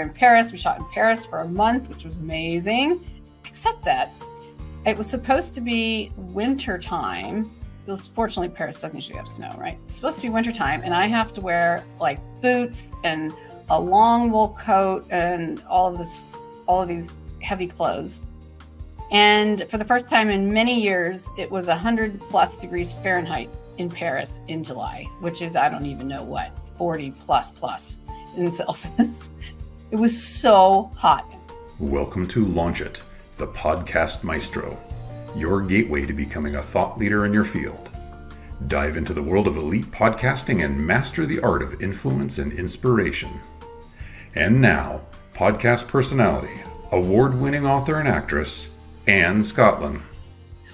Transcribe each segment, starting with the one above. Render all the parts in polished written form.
in Paris. We shot in Paris for a month, which was amazing, except that it was supposed to be winter time. Fortunately, Paris doesn't usually have snow, right? It's supposed to be winter time, and I have to wear like boots and a long wool coat and all of these heavy clothes. And for the first time in many years, it was 100 plus degrees Fahrenheit in Paris in July, which is, I don't even know what, 40 plus in Celsius. It was so hot. Welcome to Launch It, the Podcast Maestro, your gateway to becoming a thought leader in your field. Dive into the world of elite podcasting and master the art of influence and inspiration. And now, podcast personality, award-winning author and actress, Anne Scottlin.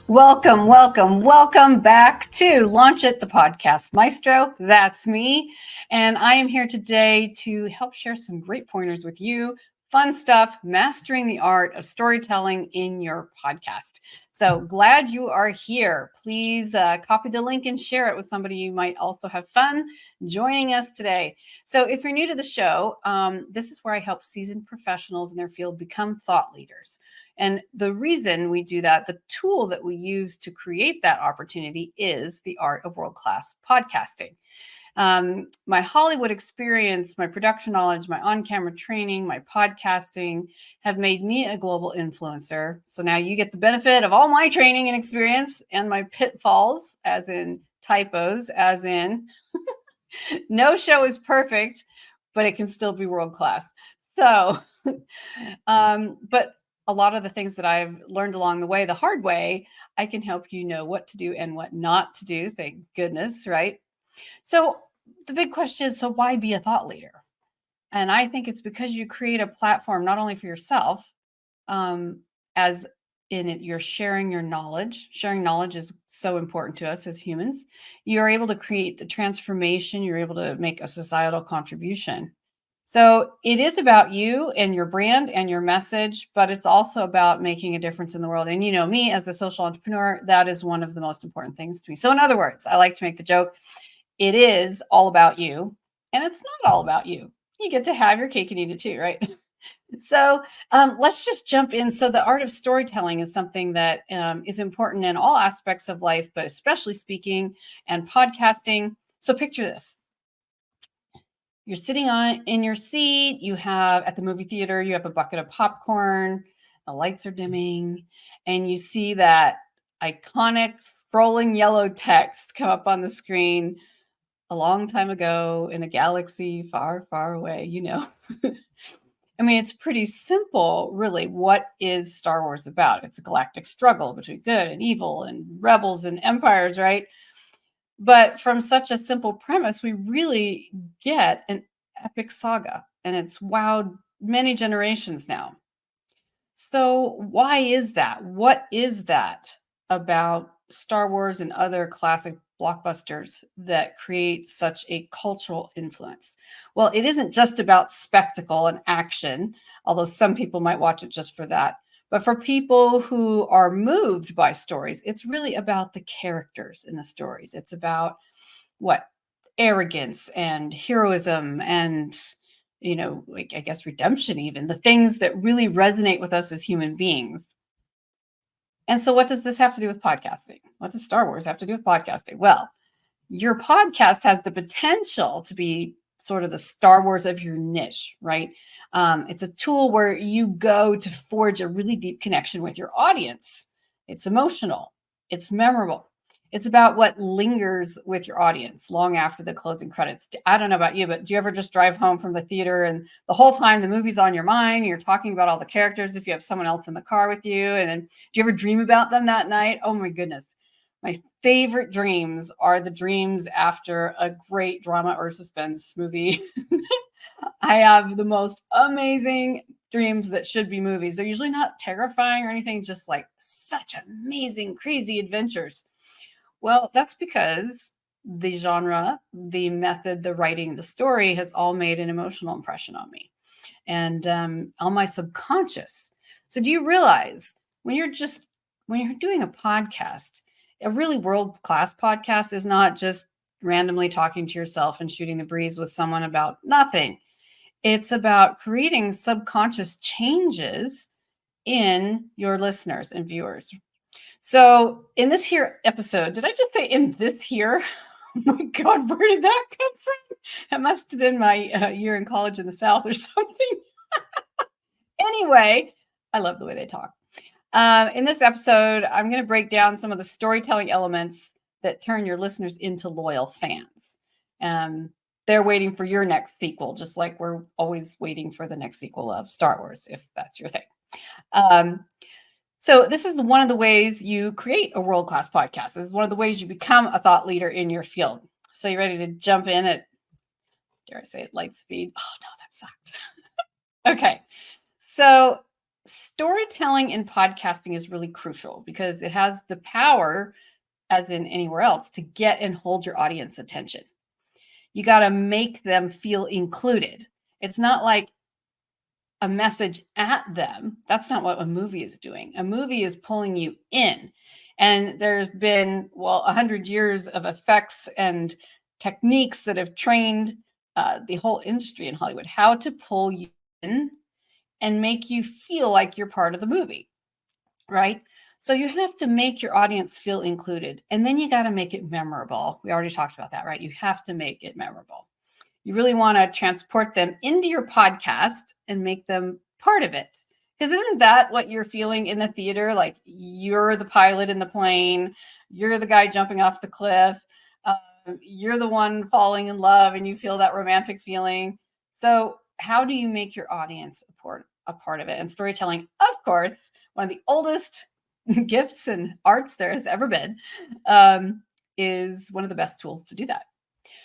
Welcome back to Launch It, the Podcast Maestro. That's me. And I am here today to help share some great pointers with you. Fun stuff, mastering the art of storytelling in your podcast. So glad you are here. Please copy the link and share it with somebody you might also have fun joining us today. So if you're new to the show, this is where I help seasoned professionals in their field become thought leaders. And the reason we do that, the tool that we use to create that opportunity is the art of world-class podcasting. My Hollywood experience, my production knowledge, my on-camera training, my podcasting have made me a global influencer. So now you get the benefit of all my training and experience and my pitfalls, as in typos, as in no show is perfect, but it can still be world-class. So, but a lot of the things that I've learned along the way, the hard way, I can help you know what to do and what not to do. Thank goodness, right? So the big question is, so why be a thought leader? And I think it's because you create a platform, not only for yourself, as in it, you're sharing your knowledge. Sharing knowledge is so important to us as humans. You're able to create the transformation. You're able to make a societal contribution. So it is about you and your brand and your message, but it's also about making a difference in the world. And you know me, as a social entrepreneur, that is one of the most important things to me. So in other words, I like to make the joke, it is all about you, and it's not all about you. You get to have your cake and eat it too, right? So let's just jump in. So the art of storytelling is something that is important in all aspects of life, but especially speaking and podcasting. So picture this. You're sitting in your seat, you have at the movie theater, you have a bucket of popcorn, the lights are dimming, and you see that iconic scrolling yellow text come up on the screen a long time ago in a galaxy far, far away, you know. I mean, it's pretty simple, really. What is Star Wars about? It's a galactic struggle between good and evil and rebels and empires, right? But from such a simple premise, we really get an epic saga, and it's wowed many generations now. So why is that? What is that about Star Wars and other classic blockbusters that create such a cultural influence? Well, it isn't just about spectacle and action, although some people might watch it just for that. But for people who are moved by stories, it's really about the characters in the stories. It's about what? Arrogance and heroism and, you know, like, I guess redemption even, the things that really resonate with us as human beings. And so what does this have to do with podcasting? What does Star Wars have to do with podcasting? Well, your podcast has the potential to be sort of the Star Wars of your niche, right? It's a tool where you go to forge a really deep connection with your audience. It's emotional. It's memorable. It's about what lingers with your audience long after the closing credits. I don't know about you, but do you ever just drive home from the theater and the whole time the movie's on your mind, you're talking about all the characters if you have someone else in the car with you, and then do you ever dream about them that night? Oh my goodness. My favorite dreams are the dreams after a great drama or suspense movie. I have the most amazing dreams that should be movies. They're usually not terrifying or anything, just like such amazing, crazy adventures. Well, that's because the genre, the method, the writing, the story has all made an emotional impression on me and on my subconscious. So do you realize when you're doing a podcast, a really world-class podcast is not just randomly talking to yourself and shooting the breeze with someone about nothing. It's about creating subconscious changes in your listeners and viewers. So in this here episode, did I just say in this here? Oh my God, where did that come from? It must have been my year in college in the South or something. Anyway, I love the way they talk. In this episode, I'm going to break down some of the storytelling elements that turn your listeners into loyal fans. They're waiting for your next sequel, just like we're always waiting for the next sequel of Star Wars, if that's your thing. So this is one of the ways you create a world-class podcast. This is one of the ways you become a thought leader in your field. So you ready to jump in at, dare I say it, light speed? Oh, no, that sucked. Okay. So storytelling in podcasting is really crucial because it has the power, as in anywhere else, to get and hold your audience attention. You got to make them feel included. It's not like a message at them. That's not what a movie is doing. A movie is pulling you in. And there's been, 100 years of effects and techniques that have trained the whole industry in Hollywood, how to pull you in and make you feel like you're part of the movie, right? So you have to make your audience feel included. And then you got to make it memorable. We already talked about that, right? You have to make it memorable. You really want to transport them into your podcast and make them part of it. Because isn't that what you're feeling in the theater? Like you're the pilot in the plane, you're the guy jumping off the cliff, you're the one falling in love and you feel that romantic feeling. So how do you make your audience a part of it? And storytelling, of course, one of the oldest gifts and arts there has ever been, is one of the best tools to do that.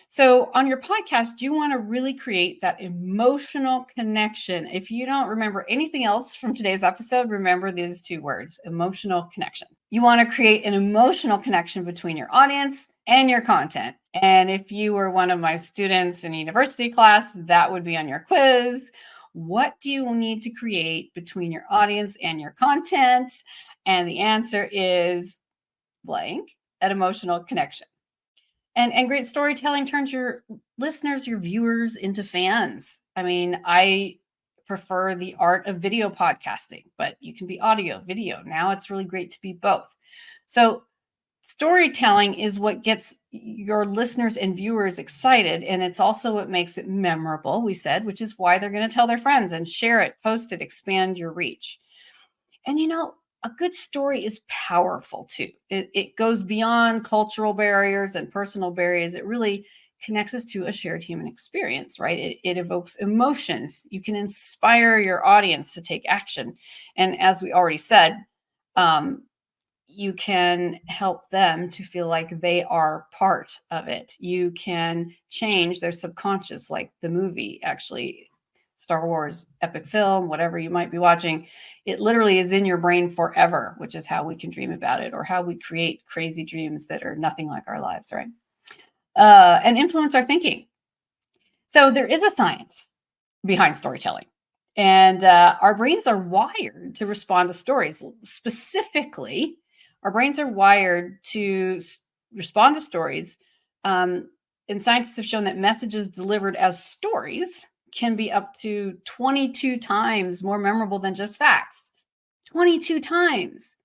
So on your podcast, you want to really create that emotional connection. If you don't remember anything else from today's episode, remember these two words, emotional connection. You want to create an emotional connection between your audience and your content. And if you were one of my students in university class, that would be on your quiz. What do you need to create between your audience and your content? And the answer is blank, an emotional connection. And great storytelling turns your listeners, your viewers into fans. I mean, I prefer the art of video podcasting, but you can be audio, video. Now it's really great to be both. So storytelling is what gets your listeners and viewers excited. And it's also what makes it memorable, we said, which is why they're going to tell their friends and share it, post it, expand your reach. And a good story is powerful too. It goes beyond cultural barriers and personal barriers. It really connects us to a shared human experience, right? It evokes emotions. You can inspire your audience to take action. And as we already said, you can help them to feel like they are part of it. You can change their subconscious, like the movie actually, Star Wars epic film, whatever you might be watching, it literally is in your brain forever, which is how we can dream about it or how we create crazy dreams that are nothing like our lives, right? And influence our thinking. So there is a science behind storytelling. And our brains are wired to respond to stories. Specifically, our brains are wired to respond to stories. And scientists have shown that messages delivered as stories can be up to 22 times more memorable than just facts. 22 times.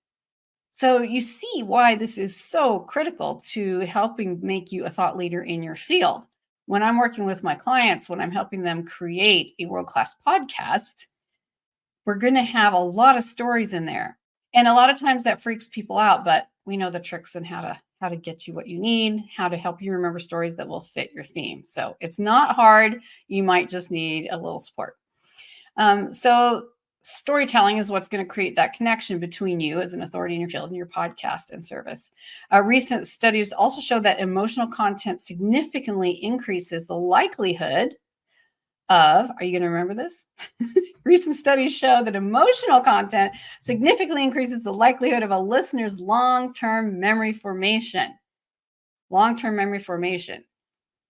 So you see why this is so critical to helping make you a thought leader in your field. When I'm working with my clients, when I'm helping them create a world-class podcast, we're going to have a lot of stories in there. And a lot of times that freaks people out, but we know the tricks and how to get you what you need, how to help you remember stories that will fit your theme. So it's not hard. You might just need a little support. So storytelling is what's going to create that connection between you as an authority in your field and your podcast and service. Recent studies also show that emotional content significantly increases the likelihood of, are you going to remember this? Recent studies show that emotional content significantly increases the likelihood of a listener's long-term memory formation. Long-term memory formation.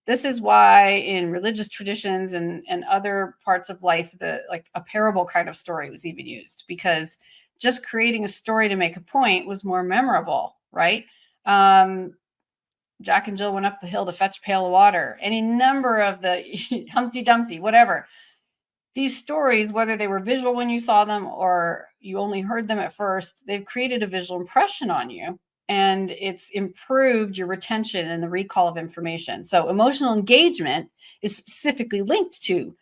This is why in religious traditions and other parts of life, like a parable kind of story was even used, because just creating a story to make a point was more memorable, right? Jack and Jill went up the hill to fetch a pail of water. Any number of the Humpty Dumpty, whatever. These stories, whether they were visual when you saw them or you only heard them at first, they've created a visual impression on you, and it's improved your retention and the recall of information. So emotional engagement is specifically linked to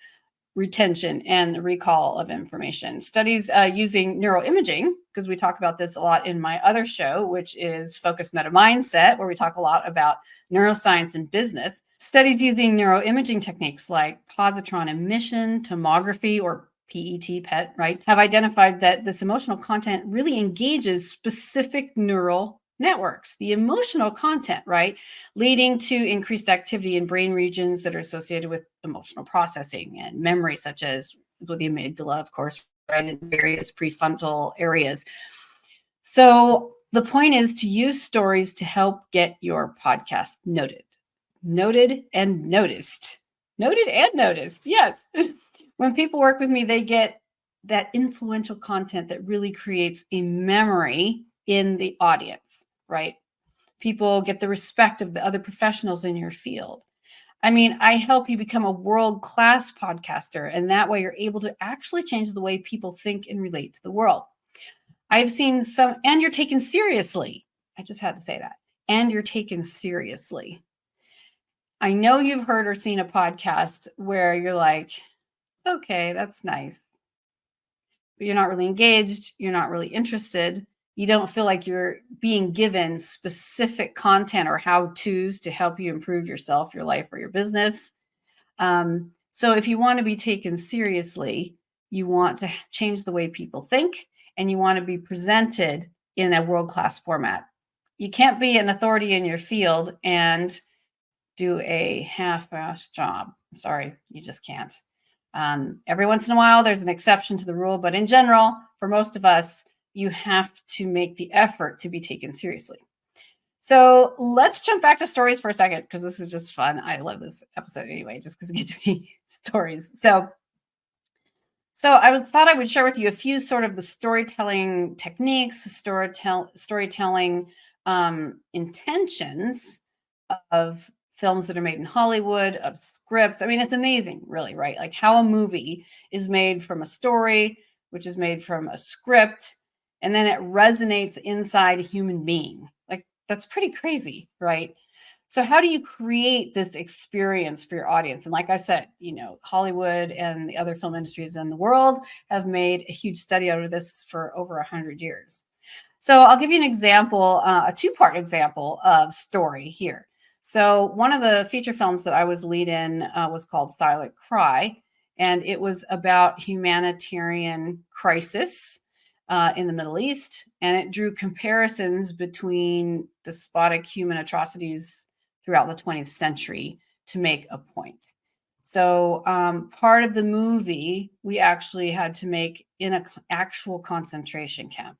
retention and recall of information. Studies using neuroimaging, because we talk about this a lot in my other show, which is Focus Meta Mindset, where we talk a lot about neuroscience and business. Studies using neuroimaging techniques like positron emission tomography, or PET, right, have identified that this emotional content really engages specific neural networks, the emotional content, right, leading to increased activity in brain regions that are associated with emotional processing and memory, such as the amygdala, of course, right, in various prefrontal areas. So the point is to use stories to help get your podcast noted and noticed. Noted and noticed, yes. When people work with me, they get that influential content that really creates a memory in the audience, right? People get the respect of the other professionals in your field. I mean, I help you become a world-class podcaster, and that way you're able to actually change the way people think and relate to the world. I've seen some, and you're taken seriously. I just had to say that. And you're taken seriously. I know you've heard or seen a podcast where you're like, okay, that's nice, but you're not really engaged. You're not really interested. You don't feel like you're being given specific content or how-tos to help you improve yourself, your life, or your business. So if you want to be taken seriously, you want to change the way people think, and you want to be presented in a world-class format. You can't be an authority in your field and do a half-assed job. Sorry, you just can't. Every once in a while, there's an exception to the rule, but in general, for most of us, you have to make the effort to be taken seriously. So let's jump back to stories for a second, because this is just fun. I love this episode anyway, just because we get to be stories. So I thought I would share with you a few sort of the storytelling techniques, storytelling intentions of films that are made in Hollywood, of scripts. I mean, it's amazing, really, right? Like how a movie is made from a story, which is made from a script, and then it resonates inside a human being. Like, that's pretty crazy, right? So how do you create this experience for your audience? And like I said, Hollywood and the other film industries in the world have made a huge study out of this for over 100 years. So I'll give you an example, a two-part example of story here. So one of the feature films that I was lead in was called Silent Cry, and it was about humanitarian crisis in the Middle East, and it drew comparisons between despotic human atrocities throughout the 20th century to make a point. So part of the movie we actually had to make in an actual concentration camp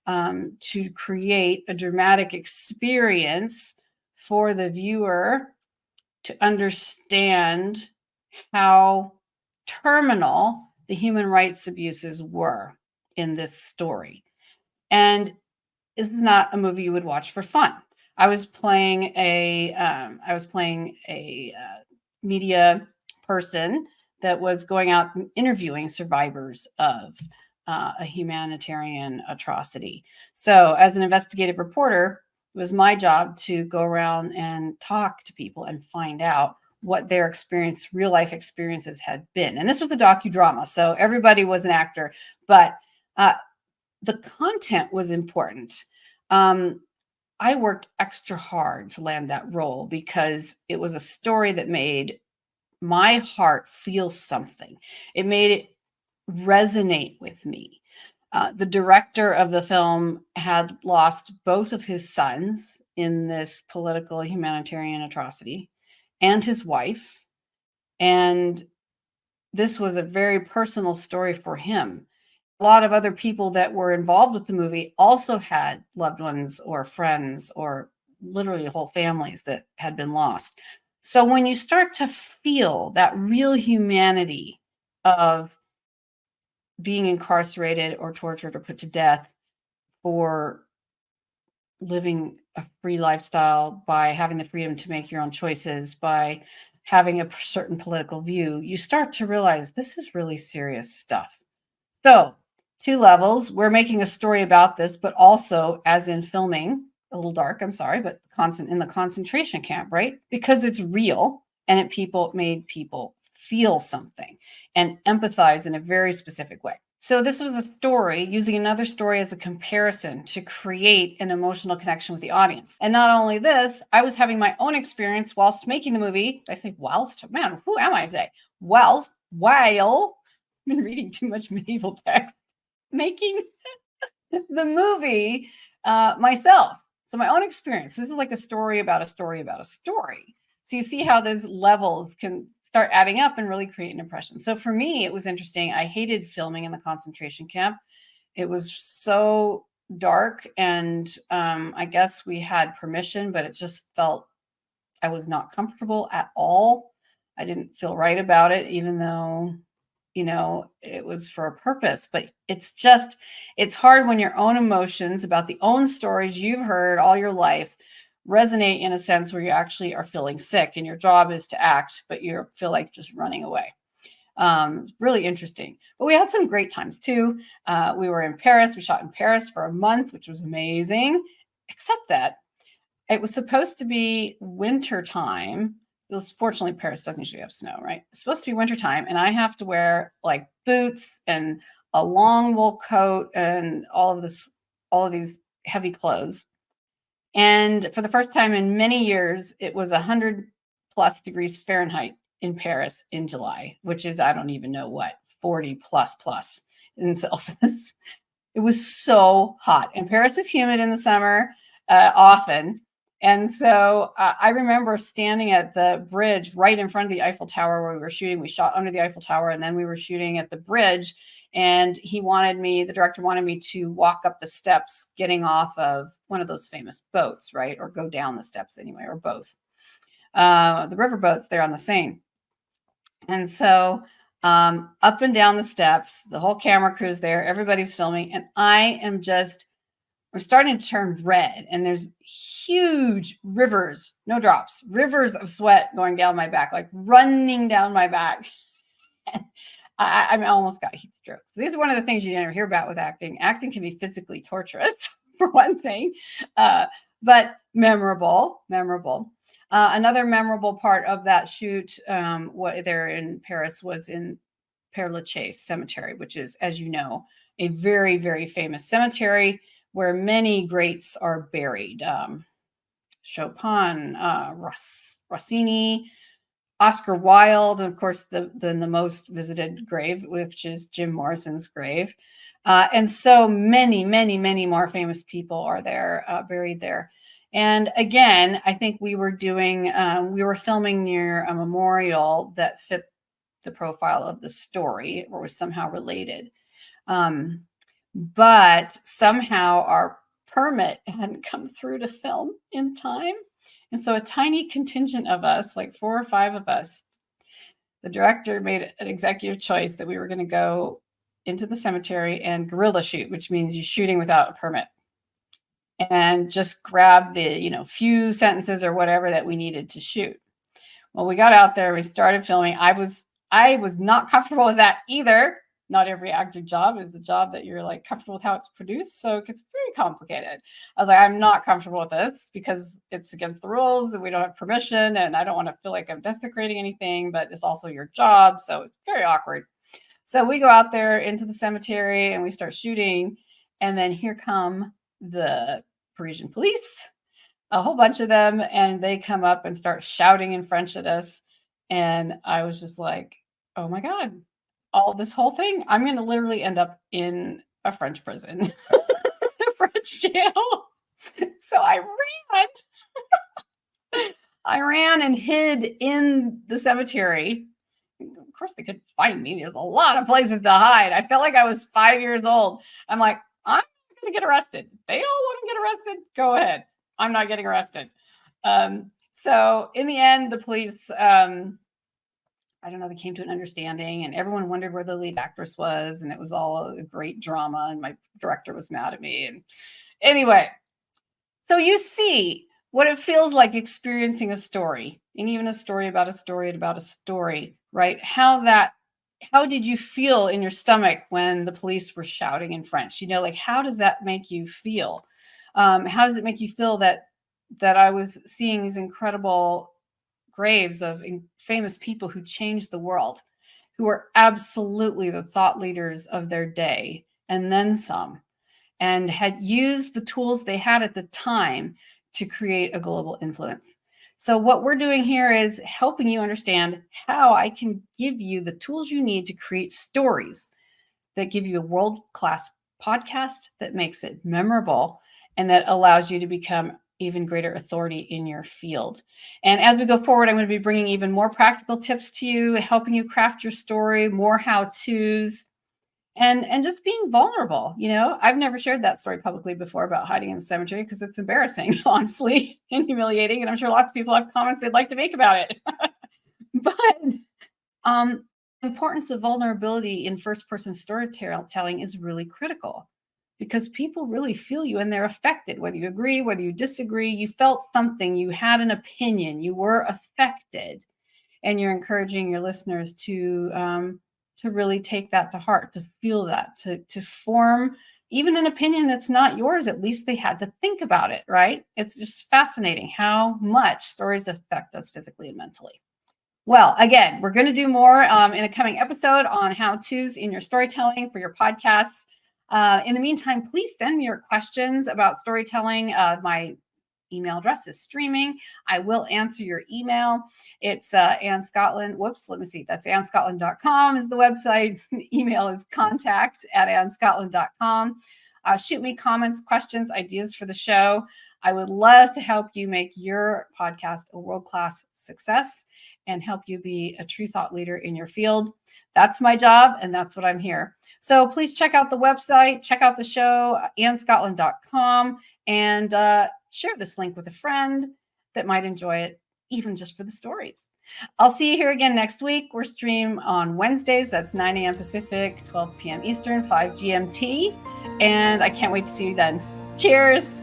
to create a dramatic experience for the viewer to understand how terminal the human rights abuses were in this story. And it's not a movie you would watch for fun. I was playing a media person that was going out and interviewing survivors of a humanitarian atrocity. So as an investigative reporter, it was my job to go around and talk to people and find out what their real life experiences had been. And this was a docudrama, so everybody was an actor, but the content was important. I worked extra hard to land that role because it was a story that made my heart feel something. It made it resonate with me. The director of the film had lost both of his sons in this political humanitarian atrocity and his wife. And this was a very personal story for him. A lot of other people that were involved with the movie also had loved ones or friends or literally whole families that had been lost. So when you start to feel that real humanity of being incarcerated or tortured or put to death for living a free lifestyle, by having the freedom to make your own choices, by having a certain political view, you start to realize this is really serious stuff. So 2 levels. We're making a story about this, but also as in filming, a little dark, I'm sorry, but in the concentration camp, right? Because it's real and it made people feel something and empathize in a very specific way. So this was the story, using another story as a comparison to create an emotional connection with the audience. And not only this, I was having my own experience whilst making the movie. Did I say whilst? Man, who am I today? While I've been reading too much medieval text, making the movie myself. So my own experience. This is like a story about a story about a story. So you see how those levels can start adding up and really create an impression. So for me, it was interesting. I hated filming in the concentration camp. It was so dark, and I guess we had permission, but it just felt I was not comfortable at all. I didn't feel right about it, even though, it was for a purpose. But it's hard when your own emotions about the own stories you've heard all your life resonate in a sense where you actually are feeling sick and your job is to act, but you feel like just running away. It's really interesting. But we had some great times too. We were in Paris. We shot in Paris for a month, which was amazing, except that it was supposed to be winter time. Fortunately, Paris doesn't usually have snow, right? It's supposed to be winter time, and I have to wear like boots and a long wool coat and all of these heavy clothes. And for the first time in many years, it was 100 plus degrees Fahrenheit in Paris in July, which is, I don't even know what, 40 plus in Celsius. It was so hot. And Paris is humid in the summer often. And so I remember standing at the bridge right in front of the Eiffel Tower where we were shooting. We shot under the Eiffel Tower, and then we were shooting at the bridge. And the director wanted me to walk up the steps, getting off of one of those famous boats, right? Or go down the steps anyway, or both. The river boats there on the Seine. And so up and down the steps, the whole camera crew's there, everybody's filming, and I'm starting to turn red, and there's huge rivers, no drops, rivers of sweat going down my back, like running down my back. I almost got heat strokes. These are one of the things you never hear about with acting. Acting can be physically torturous, for one thing, but memorable. Another memorable part of that shoot there in Paris was in Père Lachaise Cemetery, which is, as you know, a very, very famous cemetery where many greats are buried. Chopin, Rossini, Oscar Wilde, and of course the most visited grave, which is Jim Morrison's grave. And so many, many, many more famous people are there, buried there. And again, I think we were filming near a memorial that fit the profile of the story or was somehow related. But somehow our permit hadn't come through to film in time. And so a tiny contingent of us, like 4 or 5 of us, the director made an executive choice that we were going to go into the cemetery and guerrilla shoot, which means you're shooting without a permit, and just grab the, few sentences or whatever that we needed to shoot. Well, we got out there, we started filming. I was not comfortable with that either. Not every acting job is a job that you're like comfortable with how it's produced. So it gets very complicated. I was like, I'm not comfortable with this because it's against the rules and we don't have permission, and I don't want to feel like I'm desecrating anything, but it's also your job. So it's very awkward. So we go out there into the cemetery and we start shooting. And then here come the Parisian police, a whole bunch of them, and they come up and start shouting in French at us. And I was just like, oh my God, this whole thing, I'm going to literally end up in a French prison, a French jail. So I ran and hid in the cemetery. Of course, they couldn't find me. There's a lot of places to hide. I felt like I was 5 years old. I'm like, I'm not going to get arrested. They all want to get arrested. Go ahead. I'm not getting arrested. So in the end, the police, I don't know, they came to an understanding, and everyone wondered where the lead actress was, and it was all a great drama, and my director was mad at me. And anyway, so you see what it feels like experiencing a story and even a story about a story about a story, right? How did you feel in your stomach when the police were shouting in French? Like, how does that make you feel? How does it make you feel that I was seeing these incredible graves of famous people who changed the world, who were absolutely the thought leaders of their day and then some, and had used the tools they had at the time to create a global influence. So what we're doing here is helping you understand how I can give you the tools you need to create stories that give you a world-class podcast that makes it memorable and that allows you to become even greater authority in your field. And as we go forward, I'm going to be bringing even more practical tips to you, helping you craft your story, more how-tos, and just being vulnerable. I've never shared that story publicly before about hiding in the cemetery because it's embarrassing, honestly, and humiliating. And I'm sure lots of people have comments they'd like to make about it. But importance of vulnerability in first-person storytelling is really critical because people really feel you and they're affected, whether you agree, whether you disagree. You felt something, you had an opinion, you were affected, and you're encouraging your listeners to really take that to heart, to feel that, to form even an opinion that's not yours. At least they had to think about it, right? It's just fascinating how much stories affect us physically and mentally. Well, again, we're going to do more in a coming episode on how-tos in your storytelling for your podcasts. In the meantime, please send me your questions about storytelling. My email address is streaming. I will answer your email. It's Anne Scottlin. Whoops, let me see. That's annescottlin.com is the website. The email is contact@annescottlin.com. Shoot me comments, questions, ideas for the show. I would love to help you make your podcast a world-class success and help you be a true thought leader in your field. That's my job, and that's what I'm here. So please check out the website, check out the show, annescottlin.com, and share this link with a friend that might enjoy it, even just for the stories. I'll see you here again next week. We're stream on Wednesdays. That's 9 a.m. Pacific, 12 p.m. Eastern, 5 GMT. And I can't wait to see you then. Cheers.